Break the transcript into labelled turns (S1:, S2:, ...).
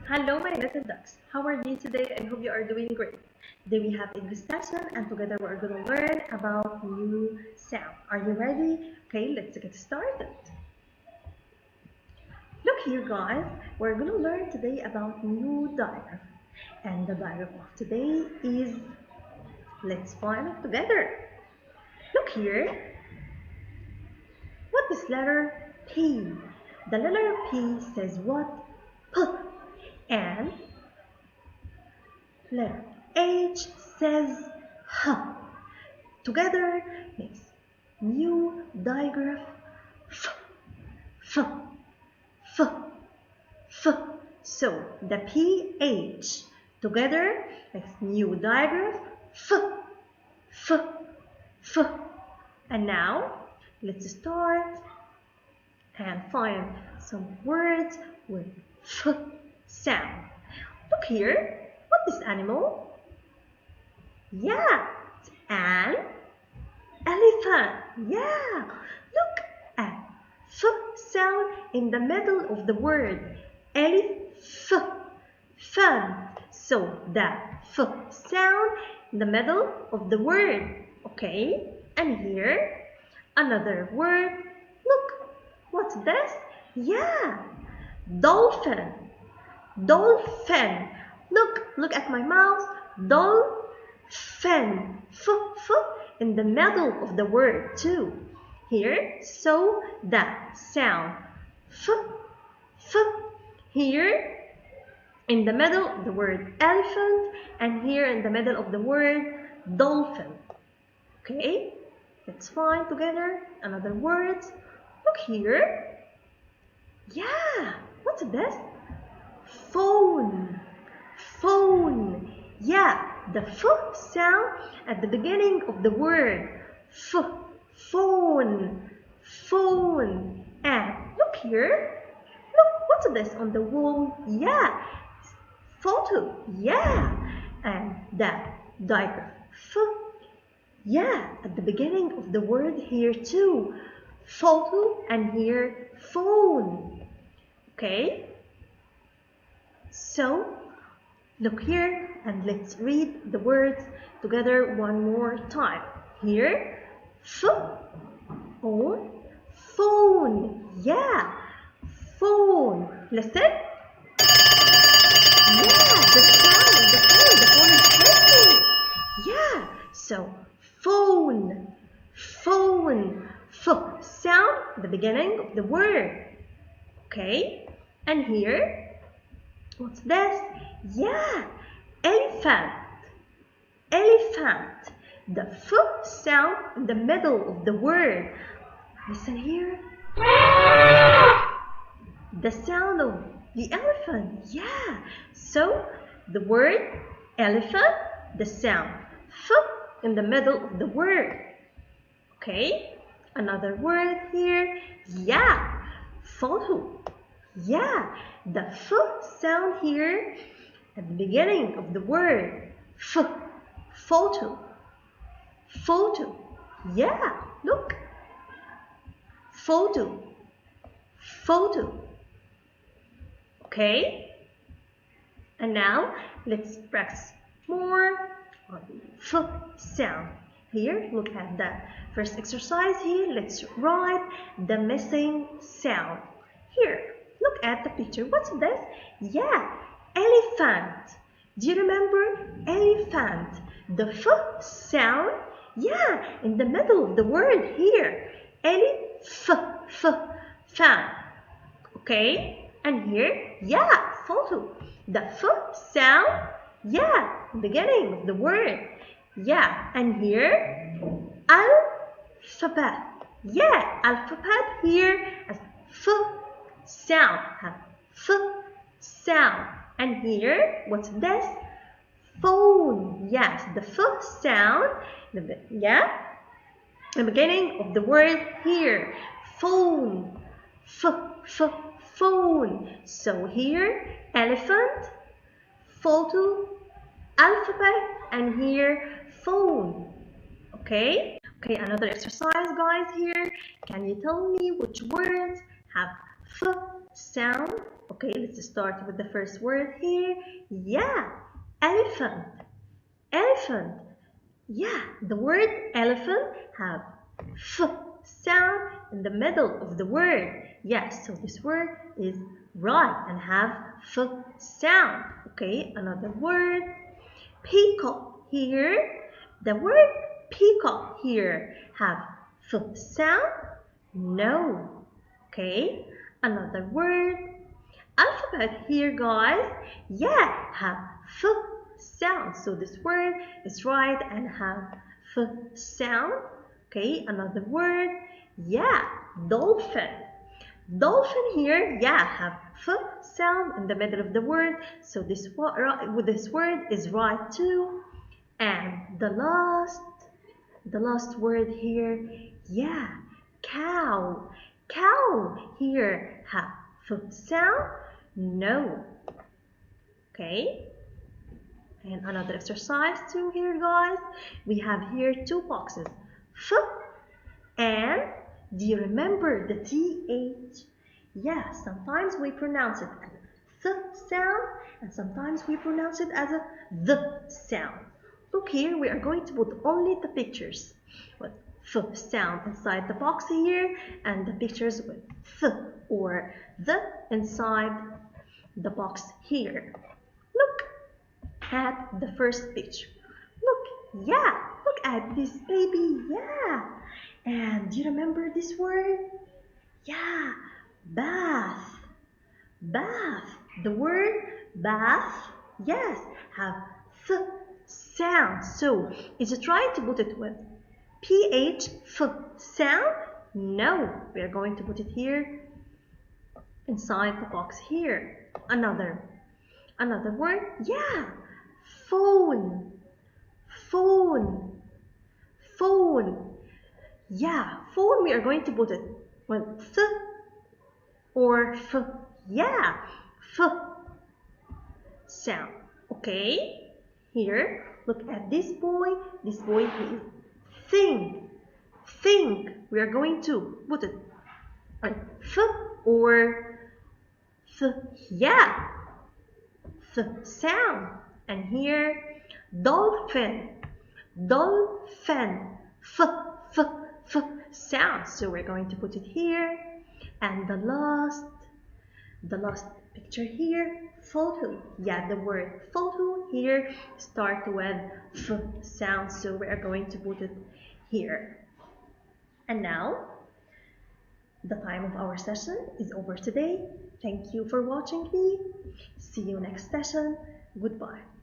S1: Hello, my little ducks. How are you today? I hope you are doing great. Today we have English lesson and together we're going to learn about new sound. Are you ready? Okay, let's get started. Look here, guys. We're going to learn today about new diagram. And the diagram of today is, let's find it together. Look here. What is letter P? The letter P says what? P. And letter H says H. Together makes new digraph F, F, F, F. So the PH together makes new digraph F, F, F. And now let's start and find some words with F sound. Look here. What is animal? Yeah, it's an elephant. Yeah, look at F sound in the middle of the word. Elephant. So the F sound in the middle of the word. Okay, and here another word. Look, what's this? Yeah, dolphin. Dolphin. Look at my mouse. Dolphin. F in the middle of the word too. Here, so that sound. F. Here in the middle of the word elephant and here in the middle of the word dolphin. Okay, let's find together another words. Look here. Yeah, what's this? Phone. Phone. Yeah, the F sound at the beginning of the word. F. Phone. Phone. And look here. Look, what's this on the wall? Yeah, photo. Yeah. And that diagram. F. Yeah, at the beginning of the word here too. Photo and here phone. Okay. So, look here and let's read the words together one more time. Here, phone, phone. Yeah, phone. Listen. Yeah, the sound of the phone. The phone is ringing. Yeah, so phone, phone. F sound at the beginning of the word. Okay, and here. What's this? Yeah, elephant. Elephant. The F sound in the middle of the word. Listen here. The sound of the elephant. Yeah. So the word elephant, the sound F in the middle of the word. Okay. Another word here. Yeah. Photo. Yeah, the F sound here at the beginning of the word. F, photo, photo. Yeah, look. Photo, photo. Okay? And now let's practice more on the F sound. Here, look at the first exercise here. Let's write the missing sound. Here. Look at the picture. What's this? Yeah, elephant. Do you remember? Elephant. The F sound. Yeah, in the middle of the word here. Fan. Okay? And here, yeah, photo. The F sound. Yeah, beginning of the word. Yeah, and here, alphabet. Yeah, alphabet here as F sound. F sound. And here, what's this? Phone. Yes, the F sound. Yeah, the beginning of the word here. Phone. Phone. So here, elephant, photo, alphabet, and here, phone. Okay? Okay, another exercise, guys, here. Can you tell me which words have F sound? Okay, let's start with the first word here. Yeah, elephant. Elephant. Yeah, the word elephant have f sound in the middle of the word. Yes, so this word is right and have f sound. Okay, another word. Peacock here. The word peacock here have f sound? No. Okay, another word. Alphabet here, guys. Yeah, have f sound. So this word is right and have f sound. Okay, another word. Yeah, dolphin. Dolphin here, yeah, have f sound in the middle of the word. So this word is right too. And the last word here, yeah, cow. Cow here have f sound? No. Okay. And another exercise too here, guys. We have here two boxes. F and do you remember the TH? Yeah, sometimes we pronounce it as a th sound and sometimes we pronounce it as a the sound. Look here, we are going to put only the pictures with f sound inside the box here and the pictures with th or the inside the box here. Look at the first picture. Look, yeah, look at this baby, yeah. And do you remember this word? Yeah, bath. Bath. The word bath, yes, have th sound. So, is it right to put it with ph f sound? No, we are going to put it here inside the box here. Another word, yeah, phone. Phone. Phone. Yeah, phone we are going to put it with th or f. Yeah, f sound. Okay, here, look at this boy. This boy is think. Think. We are going to put it on f or th. Yeah, th sound. And here, dolphin. Dolphin. F, f, f sound. So we're going to put it here. And the last picture here, photo. Yeah, the word photo here start with f sound. So we are going to put it here. And now, the time of our session is over today. Thank you for watching me. See you next session. Goodbye.